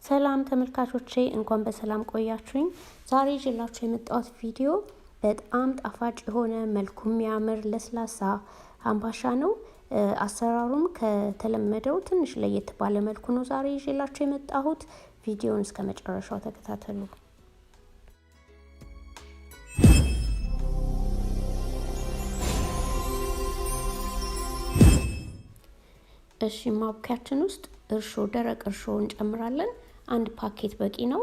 ሰላም ተመልካቾቼ እንኳን በሰላም ቆያችሁኝ። ዛሬ ይዤላችሁ የመጣሁት ቪዲዮ በጣም ጣፋጭ የሆነ መልኩ የሚያምር ለስላሳ አምባሻ ነው። አሰራሩም ከተለመደው ትንሽ ለየት ባለ መልኩ ነው ዛሬ ይዤላችሁ የመጣሁት። ቪዲዮውን እስከ መጨረሻው ተከታተሉ። እሺ ማብኪያችን ውስጥ እርሾ ደረቅ እርሾ እንጨምራለን። አንድ ፓኬት በቂ ነው።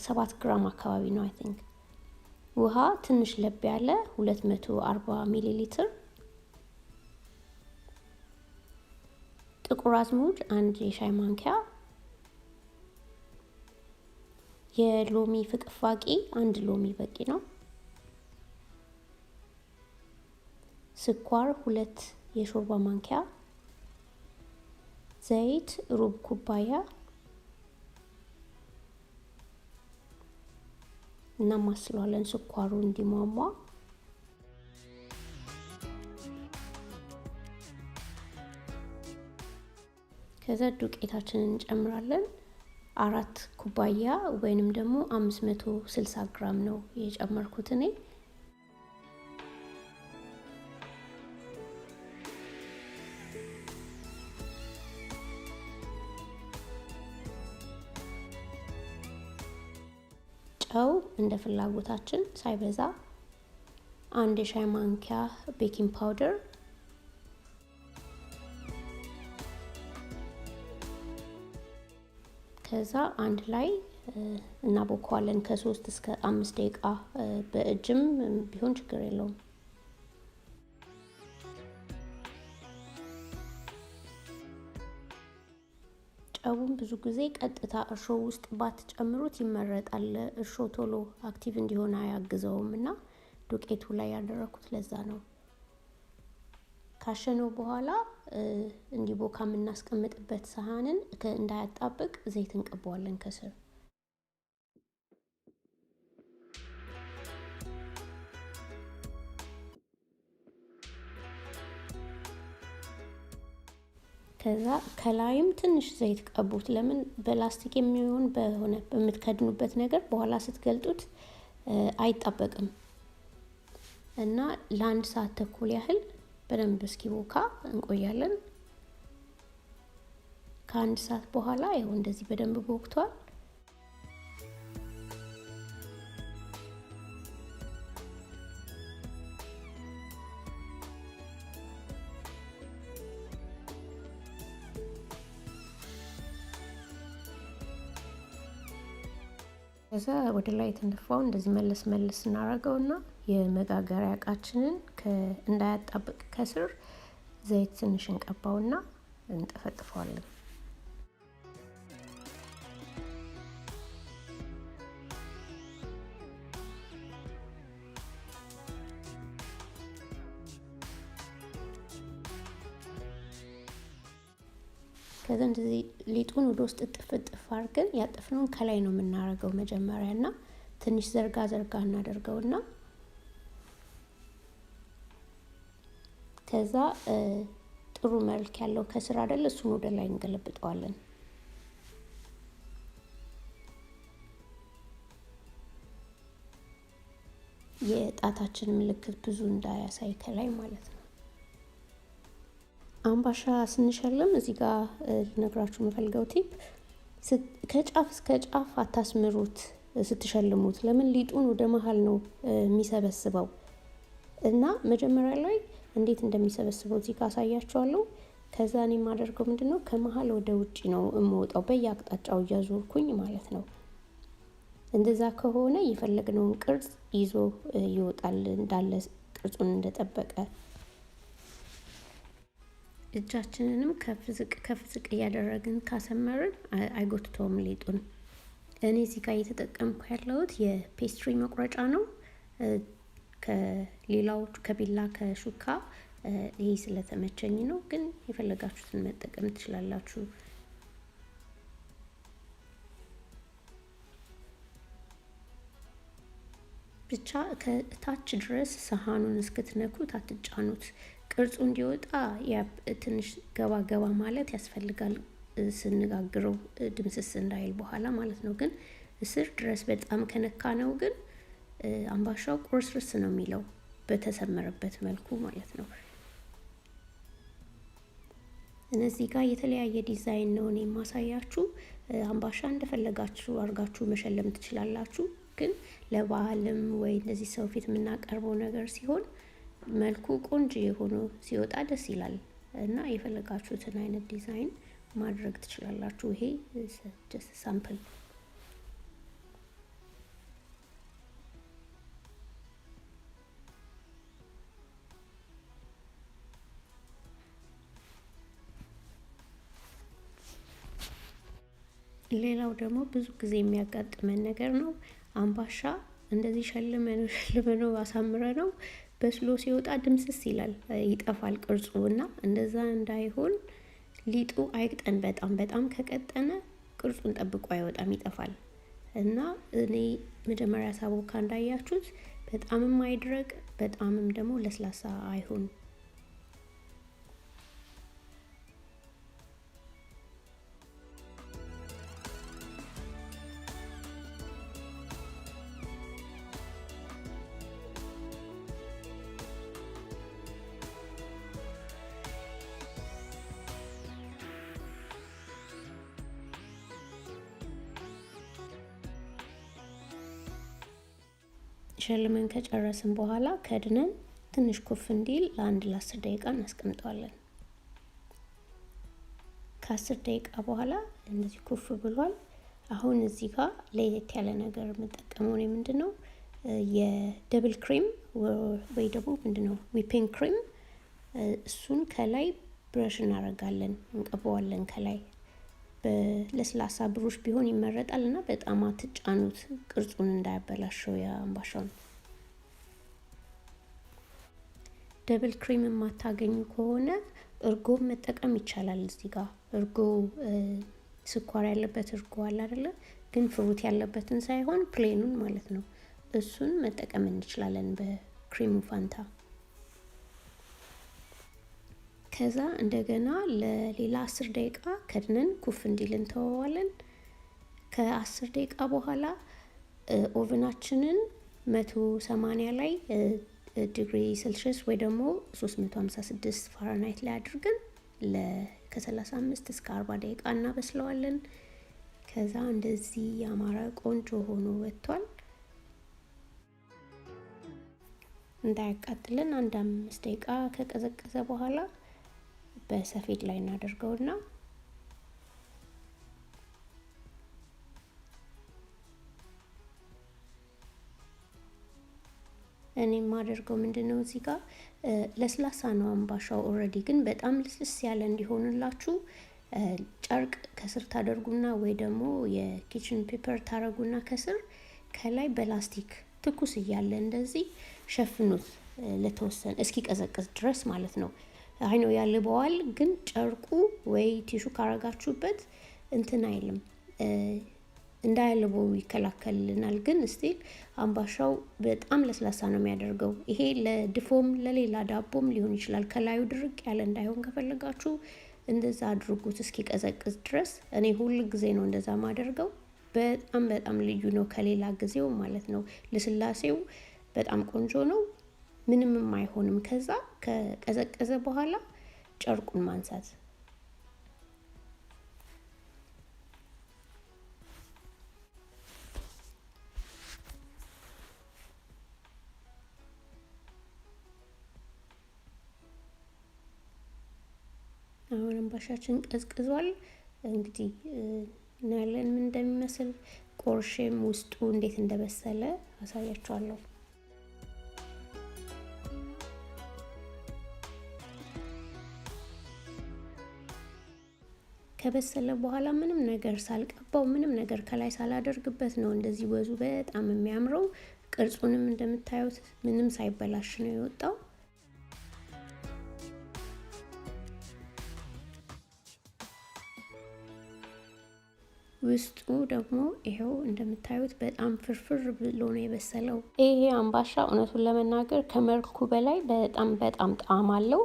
7 ግራም አካባቢ ነው አይ ቲንክ። ውሃ ትንሽ ለብ ያለ 240 ሚሊ ሊትር። ጥቁር አዝሙድ አንድ የሻይ ማንኪያ። የሎሚ ፍቅፋቂ አንድ ሎሚ በቂ ነው። ስኳር 2 የሾርባ ማንኪያ። ዘይት ሩብ ኩባያ እና ማስለዋለን ስኳሩ እንዲሟሟ። ከዛ ዱቄታችንን እንጨምራለን። 4 ኩባያ ወይንም ደግሞ 560 ግራም ነው የጨመርኩት እኔ። ጨው እንደ ፍላጎታችን ሳይበዛ። 1 የሻይ ማንኪያ ቤኪንግ ፓውደር። ከዛ አንድ ላይ እናቦከዋለን ከ3 እስከ 5 ደቂቃ። በእጅም ቢሆን ችግር የለውም። ጨውን ብዙ ጊዜ ቀጥታ እርሾ ውስጥ ባትጨምሩት ይመረጣል። እርሾ ቶሎ አክቲቭ እንዲሆን አያግዘውም እና ዱቄቱ ላይ ያደረኩት ለዛ ነው። ካሸነው በኋላ እንዲቦካ የምናስቀምጥበት ሳህንን እንዳያጣብቅ ዘይት እንቀባዋለን ከስር። ከዛ ከላይም ትንሽ ዘይት ቀቡት። ለምን በላስቲክ የሚሆን በሆነ በምትከድኑበት ነገር በኋላ ስትገልጡት አይጣበቅም እና ለ1 ሰዓት ተኩል ያህል በደንብ እስኪቦካ እንቆያለን። ከ1 ሰዓት በኋላ ይኸው እንደዚህ በደንብ ቦክቷል። ከዛ ወደ ላይ የተነፋው እንደዚህ መለስ እናደርገውና የመጋገሪያ እቃችንን እንዳያጣብቅ ከስር ዘይት ትንሽ እንቀባውና እንጠፈጥፈዋለን። ከዛ እንደዚህ ሊጡን ወደ ውስጥ ጥፍጥፍ አድርገን ያጠፍነውን ከላይ ነው የምናደርገው መጀመሪያና ትንሽ ዘርጋ እናደርገውና ከዛ ጥሩ መልክ ያለው ከስር አይደል እሱን ወደ ላይ እንገለብጠዋለን። የጣታችን ምልክት ብዙ እንዳያሳይ ከላይ ማለት ነው። አምባሻ ስንሸልም እዚህ ጋር ልነግራችሁ የምፈልገው ቲፕ ከጫፍ እስከ ጫፍ አታስምሩት ስትሸልሙት። ለምን ሊጡን ወደ መሃል ነው የሚሰበስበው እና መጀመሪያ ላይ እንዴት እንደሚሰበስበው እዚህ ጋር አሳያችኋለሁ። ከዛ እኔ የማደርገው ምንድነው ከመሃል ወደ ውጪ ነው የምወጣው በየአቅጣጫው እያዞርኩኝ ማለት ነው። እንደዛ ከሆነ የፈለግነውን ቅርጽ ይዞ ይወጣል እንዳለ ቅርጹን እንደጠበቀ። እጃችንንም ከፍ ዝቅ እያደረግን ካሰመርን አይጎትተውም ሊጡን። እኔ እዚህ ጋር እየተጠቀምኩ ያለሁት የፔስትሪ መቁረጫ ነው። ከሌላው ከቢላ ከሹካ ይሄ ስለተመቸኝ ነው፣ ግን የፈለጋችሁትን መጠቀም ትችላላችሁ። ብቻ ከታች ድረስ ሰሃኑን እስክትነኩት አትጫኑት። ቅርጹ እንዲወጣ ትንሽ ገባ ማለት ያስፈልጋል። ስንጋግረው ድምስስ እንዳይል በኋላ ማለት ነው። ግን እስር ድረስ በጣም ከነካ ነው ግን አምባሻው ቁርስርስ ነው የሚለው በተሰመረበት መልኩ ማለት ነው። እነዚህ ጋር የተለያየ ዲዛይን ነው እኔ የማሳያችሁ። አምባሻ እንደፈለጋችሁ አድርጋችሁ መሸለም ትችላላችሁ። ግን ለበዓልም ወይ እንደዚህ ሰው ፊት የምናቀርበው ነገር ሲሆን መልኩ ቆንጆ የሆነ ሲወጣ ደስ ይላል እና የፈለጋችሁትን አይነት ዲዛይን ማድረግ ትችላላችሁ። ይሄ ጀስት ሳምፕል። ሌላው ደግሞ ብዙ ጊዜ የሚያጋጥመን ነገር ነው። አምባሻ እንደዚህ ሸልመነው አሳምረነው በስሎ ሲወጣ ድምስስ ይላል፣ ይጠፋል ቅርጹ እና እንደዛ እንዳይሆን ሊጡ አይቅጠን። በጣም ከቀጠነ ቅርጹን ጠብቆ አይወጣም፣ ይጠፋል። እና እኔ መጀመሪያ ሳቦካ እንዳያችሁት በጣምም አይድረቅ፣ በጣምም ደግሞ ለስላሳ አይሆን። ሸልመን ከጨረስን በኋላ ከድነን ትንሽ ኩፍ እንዲል ለ10 ደቂቃ እናስቀምጠዋለን። ከ10 ደቂቃ በኋላ እንደዚህ ኩፍ ብሏል። አሁን እዚህ ጋር ለየት ያለ ነገር የምጠቀመው ነው ምንድነው የደብል ክሬም ወይ ደግሞ ምንድነው ዊፒንግ ክሬም። እሱን ከላይ ብረሽ እናደርጋለን፣ እንቀባዋለን ከላይ በለስላሳ ብሩሽ ቢሆን ይመረጣል እና በጣም አትጫኑት ቅርጹን እንዳያበላሸው የአምባሻውን። ደብል ክሬም የማታገኙ ከሆነ እርጎ መጠቀም ይቻላል። እዚህ ጋር እርጎ ስኳር ያለበት እርጎ አለ አይደለ? ግን ፍሩት ያለበትን ሳይሆን ፕሌኑን ማለት ነው። እሱን መጠቀም እንችላለን በክሬሙ ፋንታ። ከዛ እንደገና ለሌላ 10 ደቂቃ ከድነን ኩፍ እንዲል እንተወዋለን። ከ10 ደቂቃ በኋላ ኦቨናችንን 180 ላይ ዲግሪ ሴልሺየስ ወይ ደግሞ 356 ፋራናይት ላይ አድርገን ከ35 እስከ 40 ደቂቃ እናበስለዋለን። ከዛ እንደዚህ ያማረ ቆንጆ ሆኖ ወጥቷል። እንዳያቃጥለን 5 ደቂቃ ከቀዘቀዘ በኋላ በሰፌድ ላይ እናደርገውና እኔ የማደርገው ምንድነው እዚህ ጋር ለስላሳ ነው አምባሻው ኦልሬዲ፣ ግን በጣም ልስልስ ያለ እንዲሆንላችሁ ጨርቅ ከስር ታደርጉና ወይ ደግሞ የኪችን ፔፐር ታረጉና ከላይ በላስቲክ ትኩስ እያለ እንደዚህ ሸፍኑት ለተወሰነ እስኪቀዘቅዝ ድረስ ማለት ነው። አይኖ ያልበዋል፣ ግን ጨርቁ ወይ ቲሹ ካረጋችሁበት እንትን አይልም፣ እንዳያልበው ይከላከልልናል። ግን ስቲል አምባሻው በጣም ለስላሳ ነው የሚያደርገው። ይሄ ለድፎም ለሌላ ዳቦም ሊሆን ይችላል። ከላዩ ድርቅ ያለ እንዳይሆን ከፈለጋችሁ እንደዛ አድርጉት እስኪቀዘቅዝ ድረስ። እኔ ሁሉ ጊዜ ነው እንደዛ ማደርገው። በጣም ልዩ ነው ከሌላ ጊዜው ማለት ነው። ለስላሴው በጣም ቆንጆ ነው፣ ምንም አይሆንም። ከዛ ከቀዘቀዘ በኋላ ጨርቁን ማንሳት። አሁን አምባሻችን ቀዝቅዟል። እንግዲህ እናያለን ምን እንደሚመስል። ቆርሼም ውስጡ እንዴት እንደበሰለ አሳያችኋለሁ። ከበሰለ በኋላ ምንም ነገር ሳልቀባው ምንም ነገር ከላይ ሳላደርግበት ነው እንደዚህ ወዙ በጣም የሚያምረው። ቅርጹንም እንደምታዩት ምንም ሳይበላሽ ነው የወጣው። ውስጡ ደግሞ ይሄው እንደምታዩት በጣም ፍርፍር ብሎ ነው የበሰለው። ይሄ አምባሻ እውነቱን ለመናገር ከመልኩ በላይ በጣም ጣዕም አለው።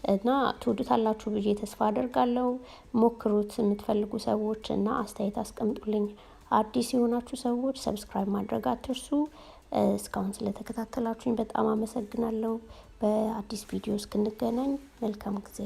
እና ትወዱታላችሁ ብዬ ተስፋ አደርጋለሁ። ሞክሩት የምትፈልጉ ሰዎች እና አስተያየት አስቀምጡልኝ። አዲስ የሆናችሁ ሰዎች ሰብስክራይብ ማድረግ አትርሱ። እስካሁን ስለተከታተላችሁኝ በጣም አመሰግናለሁ። በአዲስ ቪዲዮ እስክንገናኝ መልካም ጊዜ